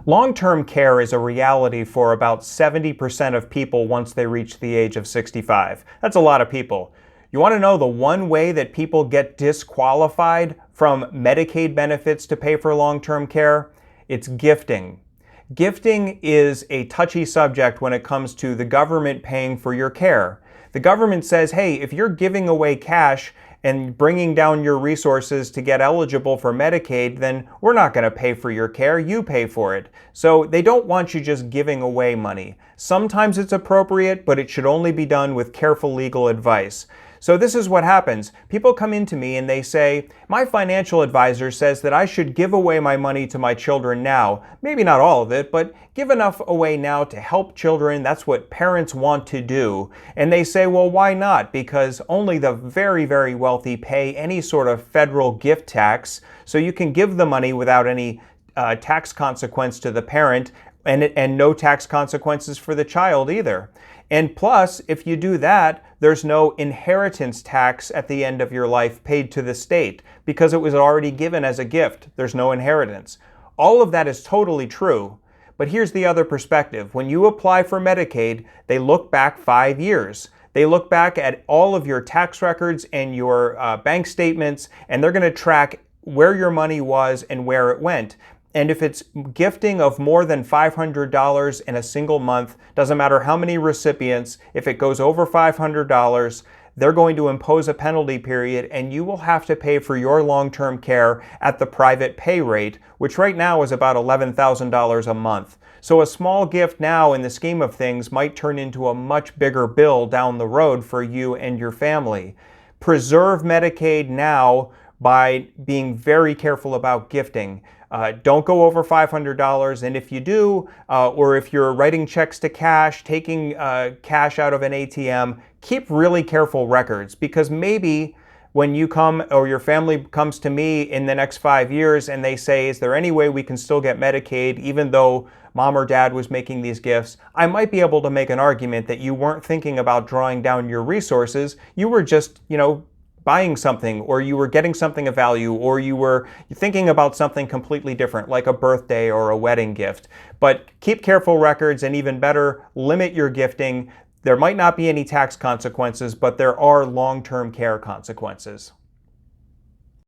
Long-term care is a reality for about 70% of people once they reach the age of 65. That's a lot of people. You want to know the one way that people get disqualified from Medicaid benefits to pay for long-term care? It's gifting. Gifting is a touchy subject when it comes to the government paying for your care. The government says, hey, if you're giving away cash and bringing down your resources to get eligible for Medicaid, then we're not going to pay for your care, you pay for it. So they don't want you just giving away money. Sometimes it's appropriate, but it should only be done with careful legal advice. So this is what happens. People come into me and they say, my financial advisor says that I should give away my money to my children now. Maybe not all of it, but give enough away now to help children. That's what parents want to do. And they say, well, why not? Because only the very, very wealthy pay any sort of federal gift tax. So you can give the money without any tax consequence to the parent and no tax consequences for the child either. And plus, if you do that, there's no inheritance tax at the end of your life paid to the state because it was already given as a gift. There's no inheritance. All of that is totally true. But here's the other perspective. When you apply for Medicaid, they look back 5 years. They look back at all of your tax records and your bank statements, and they're going to track where your money was and where it went. And if it's gifting of more than $500 in a single month, doesn't matter how many recipients, if it goes over $500, they're going to impose a penalty period and you will have to pay for your long-term care at the private pay rate, which right now is about $11,000 a month. So a small gift now in the scheme of things might turn into a much bigger bill down the road for you and your family. Preserve Medicaid now by being very careful about gifting. Don't go over $500, and if you do, or if you're writing checks to cash, taking cash out of an ATM, keep really careful records, because maybe when you come or your family comes to me in the next 5 years and they say, is there any way we can still get Medicaid even though mom or dad was making these gifts, I might be able to make an argument that you weren't thinking about drawing down your resources. You were just, buying something, or you were getting something of value, or you were thinking about something completely different, like a birthday or a wedding gift. But keep careful records, and even better, limit your gifting. There might not be any tax consequences, but there are long-term care consequences.